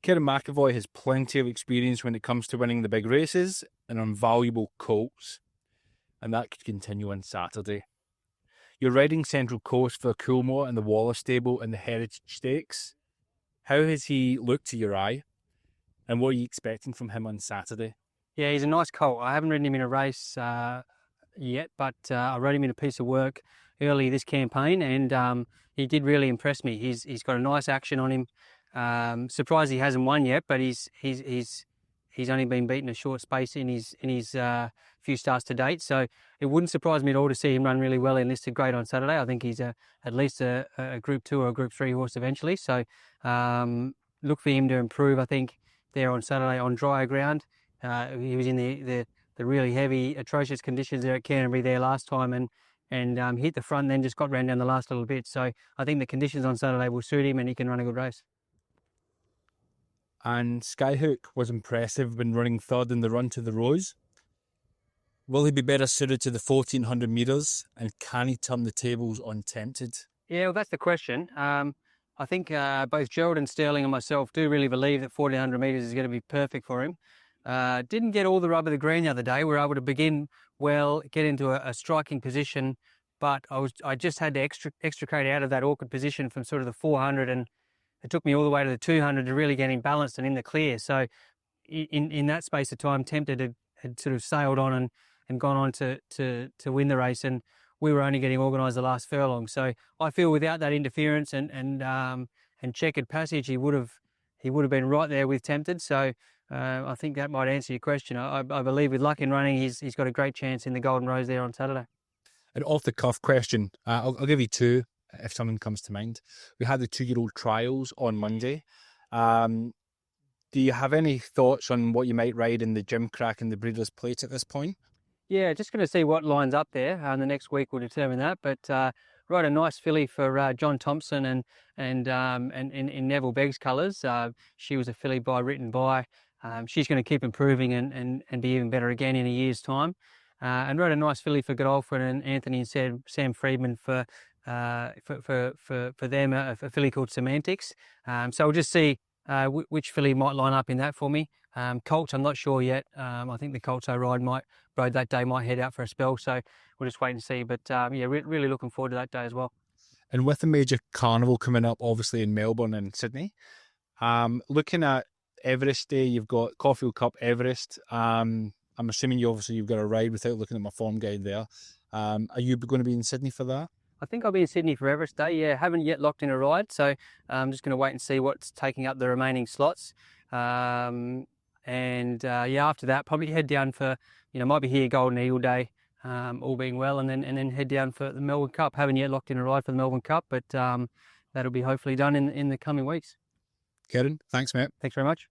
Kerrin McEvoy has plenty of experience when it comes to winning the big races and on valuable colts, and that could continue on Saturday. You're riding Central Coast for Coolmore and the Wallace stable in the Heritage Stakes. How has he looked to your eye, and what are you expecting from him on Saturday? Yeah, he's a nice colt. I haven't ridden him in a race yet, but I rode him in a piece of work early this campaign, and he did really impress me. He's got a nice action on him. Surprised he hasn't won yet, but he's only been beaten a short space in his few starts to date. So it wouldn't surprise me at all to see him run really well in listed grade on Saturday. I think he's at least a Group 2 or a Group 3 horse eventually. So look for him to improve, I think, there on Saturday on drier ground. He was in the really heavy, atrocious conditions there at Canterbury there last time, and hit the front and then just got ran down the last little bit. So I think the conditions on Saturday will suit him and he can run a good race. And Skyhook was impressive when running third in the run to the Rose. Will he be better suited to the 1400 metres, and can he turn the tables on Tempted? Yeah, well, that's the question. I think both Gerald and Sterling and myself do really believe that 1400 metres is going to be perfect for him. Didn't get all the rub of the green the other day. We were able to begin well, get into a striking position, but I just had to extricate out of that awkward position from sort of the 400, and it took me all the way to the 200 to really get him balanced and in the clear. So in that space of time, Tempted had sort of sailed on and gone on to win the race, and we were only getting organised the last furlong. So I feel without that interference and checkered passage, he would have been right there with Tempted. So I think that might answer your question. I believe with luck in running, he's got a great chance in the Golden Rose there on Saturday. An off-the-cuff question. I'll give you two if something comes to mind. We had the 2-year-old trials on Monday. Do you have any thoughts on what you might ride in the Gimcrack and the Breeders' Plate at this point? Yeah, just going to see what lines up there. The next week will determine that. But rode a nice filly for John Thompson and in Neville Begg's colours. She was a filly written by. She's going to keep improving and be even better again in a year's time. And rode a nice filly for Godolphin and Anthony and Sam Friedman for them, a filly called Semantics. So we'll just see which filly might line up in that for me. Colts, I'm not sure yet. I think the Colts I rode that day might head out for a spell. So we'll just wait and see. But yeah, really looking forward to that day as well. And with the major carnival coming up, obviously in Melbourne and Sydney, looking at Everest Day, you've got Caulfield Cup Everest. I'm assuming you've got a ride without looking at my form guide there. Are you going to be in Sydney for that? I think I'll be in Sydney for Everest Day. Yeah, haven't yet locked in a ride, so I'm just going to wait and see what's taking up the remaining slots. Yeah, after that, probably head down for, might be here Golden Eagle Day, all being well, and then head down for the Melbourne Cup. Haven't yet locked in a ride for the Melbourne Cup, but that'll be hopefully done in the coming weeks. Kerrin, thanks, mate. Thanks very much.